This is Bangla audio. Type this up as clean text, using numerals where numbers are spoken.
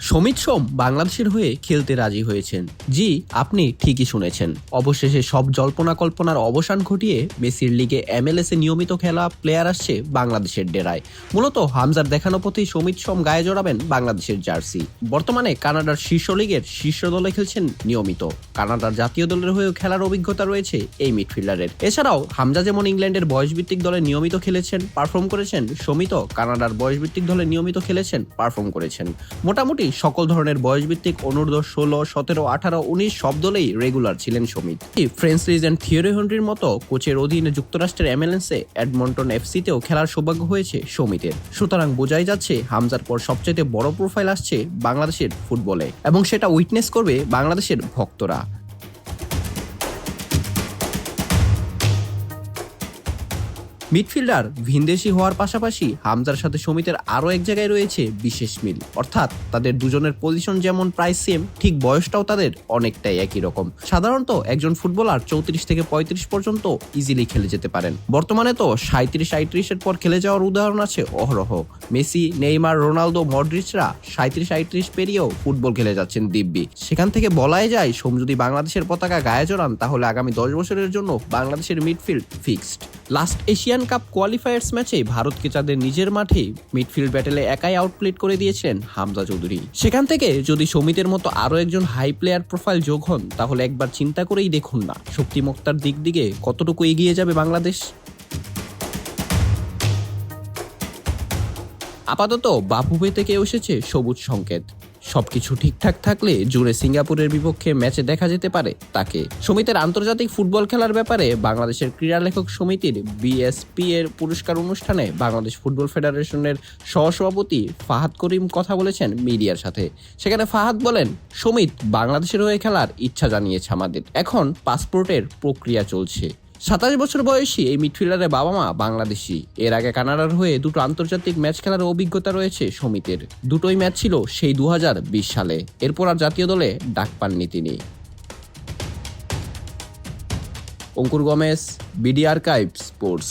সমিত সোম বাংলাদেশের হয়ে খেলতে রাজি হয়েছেন। জি, আপনি ঠিকই শুনেছেন। অবশেষে সব জল্পনা কল্পনার অবসান ঘটিয়ে মেসির লিগে MLS এ নিয়মিত খেলা প্লেয়ার আসছে বাংলাদেশের ডেরায়। মূলত হামজার দেখানো পথেই সমিত সোম গায়ে জড়াবেন বাংলাদেশের জার্সি। বর্তমানে কানাডার শীর্ষ লিগের শীর্ষ দলে খেলছেন নিয়মিত। কানাডার জাতীয় দলের হয়েও খেলার অভিজ্ঞতা রয়েছে এই মিডফিল্ডারের। এছাড়াও হামজা যেমন ইংল্যান্ডের বয়সভিত্তিক দলে নিয়মিত খেলেছেন, পারফর্ম করেছেন, সমিতও কানাডার বয়সভিত্তিক দলে নিয়মিত খেলেছেন, পারফর্ম করেছেন। মোটামুটি সকল ধরনের বয়সভিত্তিক অনূর্ধ্ব 16, 17, 18, 19 সব দলেই রেগুলার ছিলেন সমিত। ফ্রেঞ্চ লিজেন্ড থিয়েরি হেনরির মতো কোচের অধীনে যুক্তরাষ্ট্রের MLS-এ এডমন্টন FC-তেও খেলার সৌভাগ্য হয়েছে সমিতের। সুতরাং বোঝাই যাচ্ছে হামজার পর সবচেয়ে বড় প্রোফাইল আসছে বাংলাদেশের ফুটবলে, এবং সেটা উইটনেস করবে বাংলাদেশের ভক্তরা। মিডফিল্ডার ভিনদেশি হওয়ার পাশাপাশি হামজার সাথে সমিতের আরও এক জায়গায় রয়েছে বিশেষ মিল, অর্থাৎ তাদের দুজনের পজিশন যেমন প্রায় সেম, ঠিক বয়সটাও তাদের অনেকটাই একই রকম। সাধারণত একজন ফুটবলার 34 থেকে 35 পর্যন্ত ইজিলি খেলে যেতে পারেন। বর্তমানে তো 37-38-এর পর খেলে যাওয়ার উদাহরণ আছে অহরহ। মেসি, নেইমার, রোনালদো, মডরিচরা 37-38 পেরিয়েও ফুটবল খেলে যাচ্ছেন দিব্যি। সেখান থেকে বলাই যায় সোম যদি বাংলাদেশের পতাকা গায়ে জড়ান তাহলে আগামী 10 বছরের জন্য বাংলাদেশের midfield fixed. Last Asian cup qualifiers ম্যাচে ভারতকে তাদের নিজের মাঠে মিডফিল্ড ব্যাটেলে একাই আউটপ্লেট করে দিয়েছিলেন হামজা চৌধুরী। সেখান থেকে যদি সমিতের মতো আরও একজন হাই প্লেয়ার প্রোফাইল যোগ হন তাহলে একবার চিন্তা করেই দেখুন না শক্তিমত্তার দিক দিকে কতটুকু এগিয়ে যাবে বাংলাদেশ। আপাতত বাফুফে থেকে এসেছে সবুজ সংকেত। সবকিছু ঠিকঠাক থাকলে জুনে সিঙ্গাপুরের বিপক্ষে ম্যাচে দেখা যেতে পারে তাকে। সমিতের আন্তর্জাতিক ফুটবল খেলার ব্যাপারে বাংলাদেশের ক্রীড়া লেখক সমিতির BSP এর পুরস্কার অনুষ্ঠানে বাংলাদেশ ফুটবল ফেডারেশনের সহসভাপতি ফাহাদ করিম কথা বলেছেন মিডিয়ার সাথে। সেখানে ফাহাদ বলেন, সমিত বাংলাদেশের হয়ে খেলার ইচ্ছা জানিয়েছে আমাদের, এখন পাসপোর্টের প্রক্রিয়া চলছে। 27 বছর বয়সী এই মিডফিল্ডারের বাবা মা বাংলাদেশি। এর আগে কানাডার হয়ে দুটো আন্তর্জাতিক ম্যাচ খেলার অভিজ্ঞতা রয়েছে সমিতের। দুটোই ম্যাচ ছিল সেই 2020 সালে। এরপর আর জাতীয় দলে ডাক পাননি তিনি। অঙ্কুর গমেজ, BD আর্কাইভ স্পোর্টস।